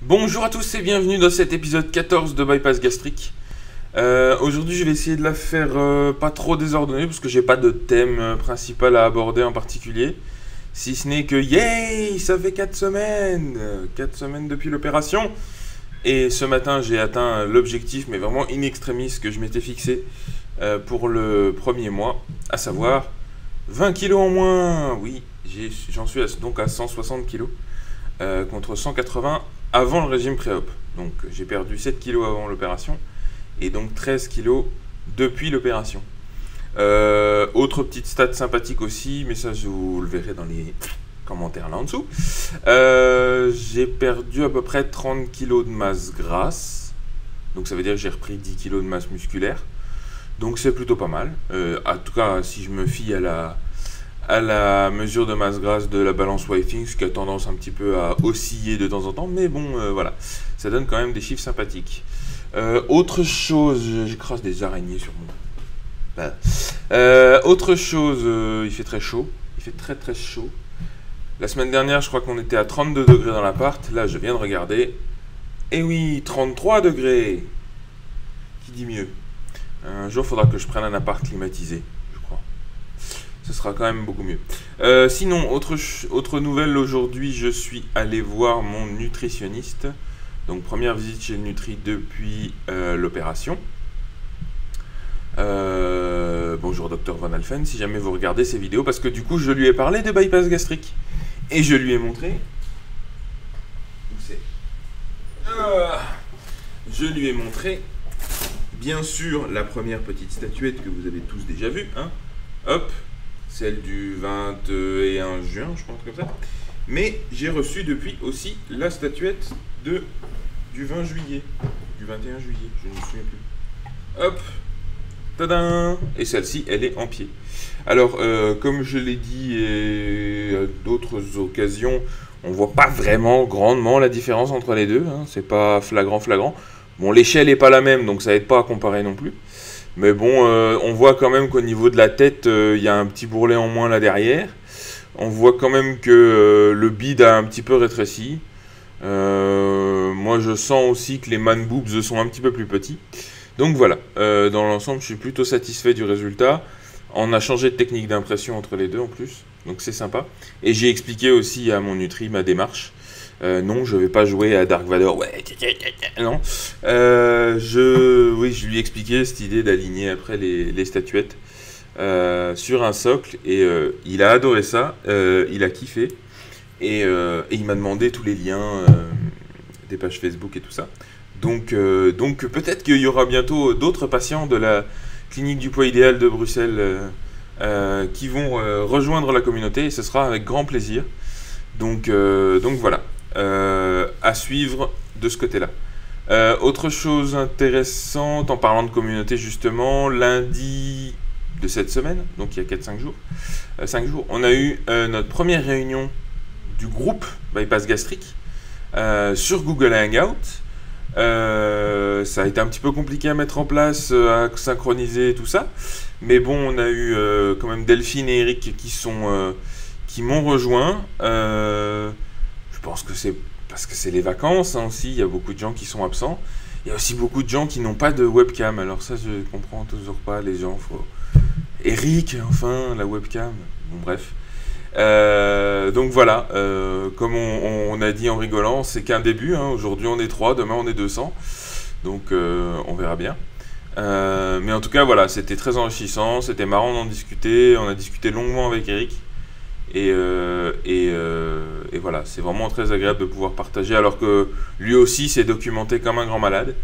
Bonjour à tous et bienvenue dans cet épisode 14 de Bypass Gastrique. Aujourd'hui je vais essayer de la faire pas trop désordonnée parce que j'ai pas de thème principal à aborder en particulier. Si ce n'est que yay, ça fait 4 semaines 4 semaines depuis l'opération. Et ce matin j'ai atteint l'objectif, mais vraiment in extremis, que je m'étais fixé pour le premier mois, à savoir 20 kilos en moins. Oui, j'en suis donc à 160 kilos contre 180 avant le régime pré-op. Donc j'ai perdu 7 kilos avant l'opération et donc 13 kilos depuis l'opération. Autre petite stat sympathique aussi, mais ça je vous le verrai dans les commentaires là en dessous. J'ai perdu à peu près 30 kilos de masse grasse. Donc ça veut dire que j'ai repris 10 kilos de masse musculaire. Donc c'est plutôt pas mal. En tout cas, si je me fie à la mesure de masse grasse de la balance Withings, qui a tendance un petit peu à osciller de temps en temps, mais bon, voilà, ça donne quand même des chiffres sympathiques. Autre chose, j'écrase des araignées sur mon... Voilà. Autre chose, il fait très chaud, il fait très très chaud. La semaine dernière, je crois qu'on était à 32 degrés dans l'appart, là je viens de regarder, et oui, 33 degrés. Qui dit mieux? Un jour, il faudra que je prenne un appart climatisé. Ce sera quand même beaucoup mieux. Sinon, autre nouvelle, aujourd'hui, je suis allé voir mon nutritionniste. Donc, première visite chez le Nutri depuis l'opération. Bonjour Dr Van Alphen, si jamais vous regardez ces vidéos, parce que du coup, je lui ai parlé de bypass gastrique. Et je lui ai montré... Je lui ai montré, bien sûr, la première petite statuette que vous avez tous déjà vue. Hein. Hop, celle du 21 juin, je pense comme ça. Mais j'ai reçu depuis aussi la statuette du 20 juillet. Du 21 juillet, je ne me souviens plus. Hop, tadam. Et celle-ci, elle est en pied. Alors, comme je l'ai dit à d'autres occasions, on voit pas vraiment grandement la différence entre les deux. Hein. C'est pas flagrant. Bon, l'échelle n'est pas la même, donc ça aide pas à comparer non plus. Mais bon, on voit quand même qu'au niveau de la tête, il y a un petit bourrelet en moins là derrière. On voit quand même que le bide a un petit peu rétréci. Moi, je sens aussi que les man boobs sont un petit peu plus petits. Donc voilà, dans l'ensemble, je suis plutôt satisfait du résultat. On a changé de technique d'impression entre les deux en plus, donc c'est sympa. Et j'ai expliqué aussi à mon Nutri ma démarche. Non, je vais pas jouer à Dark Vador. Ouais, non. Oui, je lui ai expliqué cette idée d'aligner après les statuettes sur un socle. Et il a adoré ça. Il a kiffé. Et il m'a demandé tous les liens des pages Facebook et tout ça. Donc peut-être qu'il y aura bientôt d'autres patients de la clinique du poids idéal de Bruxelles qui vont rejoindre la communauté. Et ce sera avec grand plaisir. Donc voilà. À suivre de ce côté-là. Autre chose intéressante, en parlant de communauté justement, lundi de cette semaine, donc il y a 4-5 jours, 5 jours, on a eu notre première réunion du groupe Bypass Gastrique sur Google Hangout. Ça a été un petit peu compliqué à mettre en place, à synchroniser tout ça, mais bon, on a eu quand même Delphine et Eric qui m'ont rejoint. Je pense que c'est parce que c'est les vacances hein, aussi, il y a beaucoup de gens qui sont absents. Il y a aussi beaucoup de gens qui n'ont pas de webcam. Alors ça, je comprends toujours pas les gens. Eric, enfin, la webcam. Bon, bref. Donc voilà, comme on a dit en rigolant, c'est qu'un début. Hein. Aujourd'hui, on est 3, demain, on est 200. Donc on verra bien. Mais en tout cas, voilà, c'était très enrichissant. C'était marrant d'en discuter. On a discuté longuement avec Eric. Et voilà, c'est vraiment très agréable de pouvoir partager, alors que lui aussi s'est documenté comme un grand malade.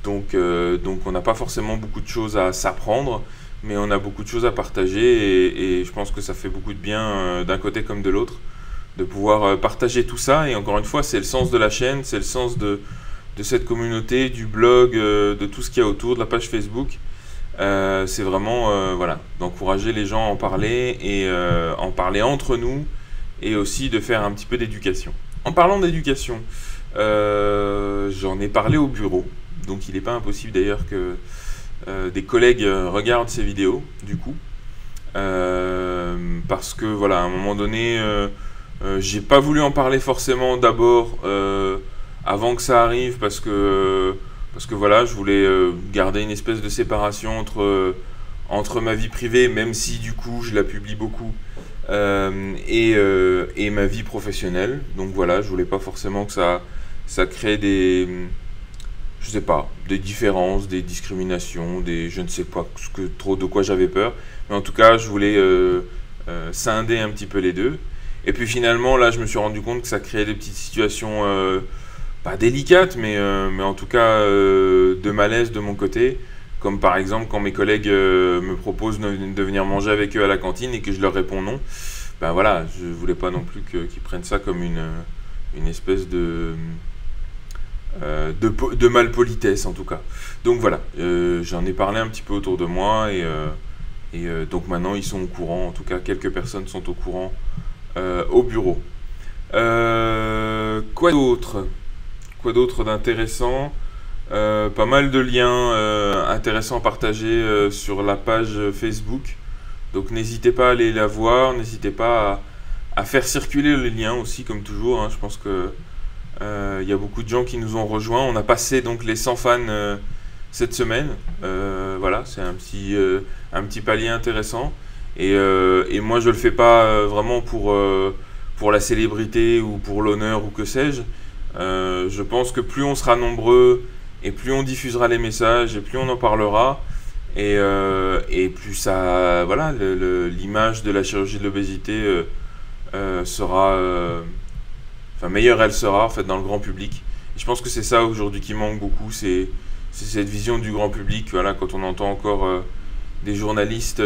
Donc on n'a pas forcément beaucoup de choses à s'apprendre, mais on a beaucoup de choses à partager, et je pense que ça fait beaucoup de bien d'un côté comme de l'autre, de pouvoir partager tout ça. Et encore une fois, c'est le sens de la chaîne, c'est le sens de cette communauté, du blog, de tout ce qu'il y a autour, de la page Facebook. C'est vraiment voilà, d'encourager les gens à en parler et en parler entre nous, et aussi de faire un petit peu d'éducation. En parlant d'éducation, j'en ai parlé au bureau, donc il n'est pas impossible d'ailleurs que des collègues regardent ces vidéos du coup, parce que voilà, à un moment donné J'ai pas voulu en parler forcément d'abord avant que ça arrive parce que voilà, je voulais garder une espèce de séparation entre ma vie privée, même si du coup je la publie beaucoup, et ma vie professionnelle. Donc voilà, je voulais pas forcément que ça crée je sais pas, des différences, des discriminations, je ne sais pas trop de quoi j'avais peur. Mais en tout cas, je voulais scinder un petit peu les deux. Et puis finalement, là, je me suis rendu compte que ça créait des petites situations pas délicates, mais en tout cas de malaise de mon côté. Comme par exemple quand mes collègues me proposent de venir manger avec eux à la cantine et que je leur réponds non. Ben voilà, je voulais pas non plus qu'ils prennent ça comme une espèce de malpolitesse en tout cas. Donc voilà, j'en ai parlé un petit peu autour de moi et donc maintenant ils sont au courant, en tout cas quelques personnes sont au courant au bureau. Quoi d'autre? Quoi d'autre d'intéressant? Pas mal de liens intéressants partagés sur la page Facebook. Donc n'hésitez pas à aller la voir, n'hésitez pas à faire circuler les liens aussi, comme toujours. Hein. Je pense que il y a beaucoup de gens qui nous ont rejoints. On a passé donc les 100 fans cette semaine. Voilà, c'est un petit palier intéressant. Et moi, je le fais pas vraiment pour la célébrité ou pour l'honneur ou que sais-je. Je pense que plus on sera nombreux et plus on diffusera les messages et plus on en parlera et plus ça, voilà, l'image de la chirurgie de l'obésité sera, enfin meilleure elle sera en fait dans le grand public. Et je pense que c'est ça aujourd'hui qui manque beaucoup, c'est cette vision du grand public. Voilà, quand on entend encore des journalistes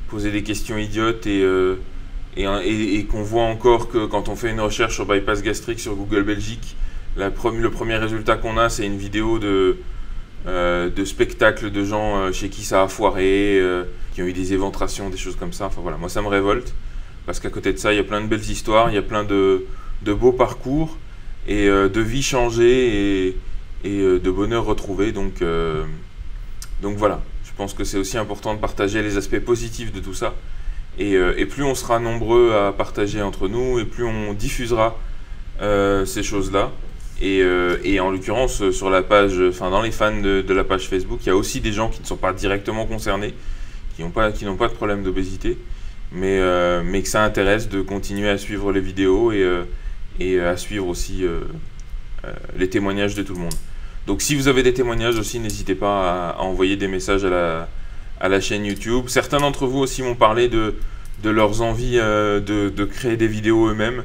poser des questions idiotes et qu'on voit encore que quand on fait une recherche sur bypass gastrique sur Google Belgique, le premier résultat qu'on a, c'est une vidéo de spectacles de gens chez qui ça a foiré, qui ont eu des éventrations, des choses comme ça. Enfin voilà, moi ça me révolte, parce qu'à côté de ça, il y a plein de belles histoires, il y a plein de beaux parcours, et de vies changées, et de bonheur retrouvé. Donc voilà, je pense que c'est aussi important de partager les aspects positifs de tout ça. Et plus on sera nombreux à partager entre nous, et plus on diffusera ces choses-là. Et en l'occurrence, sur la page, enfin dans les fans de la page Facebook, il y a aussi des gens qui ne sont pas directement concernés, qui n'ont pas de problème d'obésité, mais que ça intéresse de continuer à suivre les vidéos et à suivre aussi les témoignages de tout le monde. Donc si vous avez des témoignages aussi, n'hésitez pas à envoyer des messages à la chaîne YouTube. Certains d'entre vous aussi m'ont parlé de leurs envies de créer des vidéos eux-mêmes.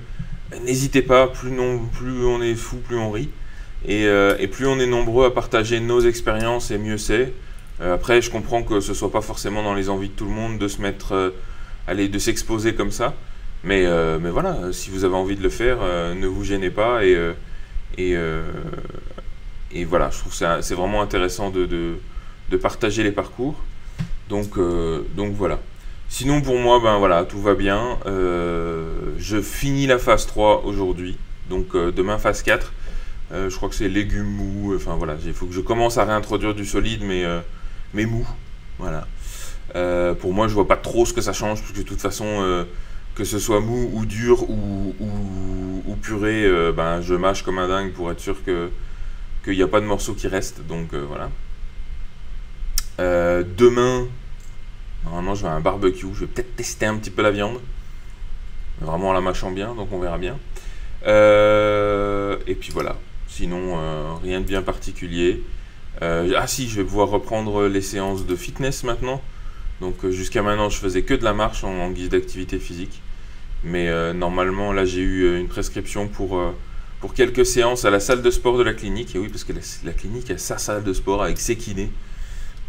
N'hésitez pas, plus on est fou, plus on rit. Et plus on est nombreux à partager nos expériences, et mieux c'est. Après, je comprends que ce soit pas forcément dans les envies de tout le monde de se mettre, de s'exposer comme ça. Mais voilà, si vous avez envie de le faire, ne vous gênez pas. Et voilà, je trouve que c'est vraiment intéressant de partager les parcours. Donc voilà. Sinon pour moi, ben voilà, tout va bien. Je finis la phase 3 aujourd'hui. Donc demain phase 4. Je crois que c'est légumes mous. Enfin voilà, il faut que je commence à réintroduire du solide, mais mou. Voilà. Pour moi, je vois pas trop ce que ça change, parce que de toute façon, que ce soit mou ou dur ou puré, ben je mâche comme un dingue pour être sûr qu'il n'y a pas de morceaux qui restent. Donc voilà. Demain, normalement je vais à un barbecue, je vais peut-être tester un petit peu la viande, vraiment en la mâchant bien, donc on verra bien. Et puis voilà, sinon rien de bien particulier. Ah si, je vais pouvoir reprendre les séances de fitness maintenant. Donc jusqu'à maintenant je faisais que de la marche en guise d'activité physique. Mais normalement là j'ai eu une prescription pour quelques séances à la salle de sport de la clinique. Et oui, parce que la clinique a sa salle de sport avec ses kinés,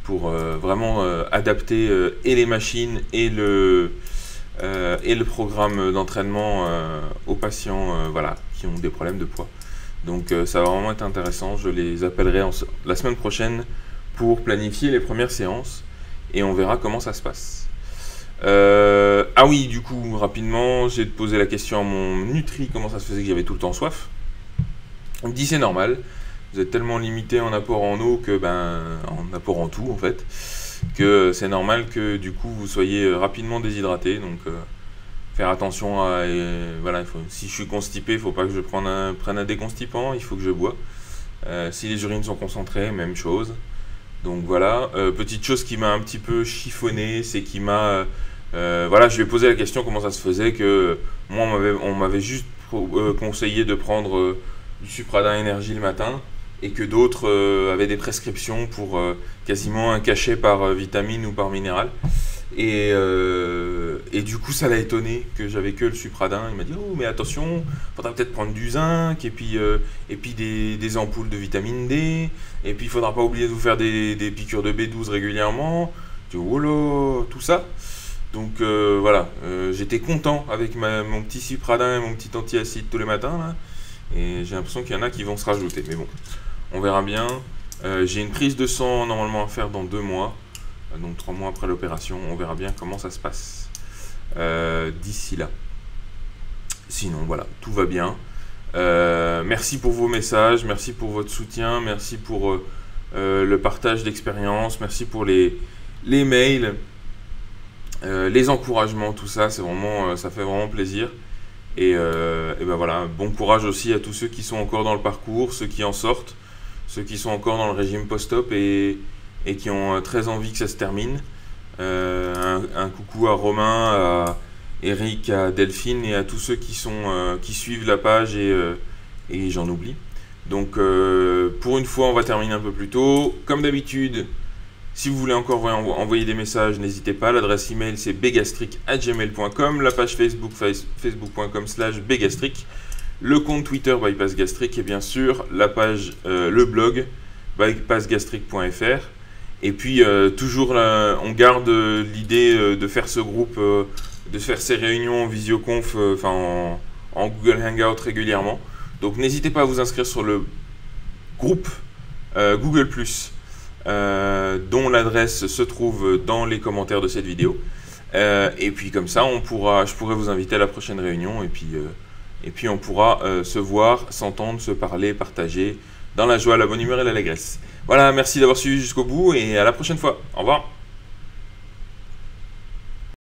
pour vraiment adapter et les machines et le programme d'entraînement aux patients voilà, qui ont des problèmes de poids. Donc ça va vraiment être intéressant. Je les appellerai la semaine prochaine pour planifier les premières séances et on verra comment ça se passe. Ah oui, du coup, rapidement, j'ai posé la question à mon nutri, comment ça se faisait que j'avais tout le temps soif. Il me dit c'est normal. Vous êtes tellement limité en apport en eau en apport en tout en fait, que c'est normal que du coup vous soyez rapidement déshydraté. faire attention à... voilà, si je suis constipé, il ne faut pas que je prenne un déconstipant, il faut que je bois. Si les urines sont concentrées, même chose. Donc voilà, petite chose qui m'a un petit peu chiffonné, c'est qu'il m'a... voilà, je lui ai posé la question comment ça se faisait que moi on m'avait juste conseillé de prendre du Supradin Énergie le matin et que d'autres avaient des prescriptions pour quasiment un cachet par vitamine ou par minéral. Et du coup, ça l'a étonné que j'avais que le Supradin. Il m'a dit oh mais attention, faudra peut-être prendre du zinc et puis des ampoules de vitamine D. Et puis il faudra pas oublier de vous faire des piqûres de B12 régulièrement. Je dis oh là, tout ça. Donc voilà, j'étais content avec mon petit Supradin et mon petit antiacide tous les matins là. Et j'ai l'impression qu'il y en a qui vont se rajouter. Mais bon, on verra bien. J'ai une prise de sang normalement à faire dans 2 mois. Donc 3 mois après l'opération, on verra bien comment ça se passe d'ici là. Sinon voilà, tout va bien. Merci pour vos messages, merci pour votre soutien, merci pour le partage d'expérience, merci pour les mails, les encouragements, tout ça, c'est vraiment, ça fait vraiment plaisir. Et ben voilà, bon courage aussi à tous ceux qui sont encore dans le parcours, ceux qui en sortent, ceux qui sont encore dans le régime post-op et qui ont très envie que ça se termine. Un coucou à Romain, à Eric, à Delphine et à tous ceux qui suivent la page et j'en oublie. Donc pour une fois on va terminer un peu plus tôt. Comme d'habitude, si vous voulez encore envoyer des messages, n'hésitez pas. L'adresse email c'est bgastric@gmail.com, la page Facebook facebook.com/bgastric, le compte Twitter Bypass Gastric et bien sûr la page, le blog bypassgastric.fr. Et puis toujours là, on garde l'idée de faire ce groupe, de faire ces réunions en visioconf, en Google Hangout régulièrement. Donc n'hésitez pas à vous inscrire sur le groupe Google+, dont l'adresse se trouve dans les commentaires de cette vidéo. Et puis comme ça, je pourrai vous inviter à la prochaine réunion et puis on pourra se voir, s'entendre, se parler, partager dans la joie, la bonne humeur et l'allégresse. Voilà, merci d'avoir suivi jusqu'au bout et à la prochaine fois. Au revoir.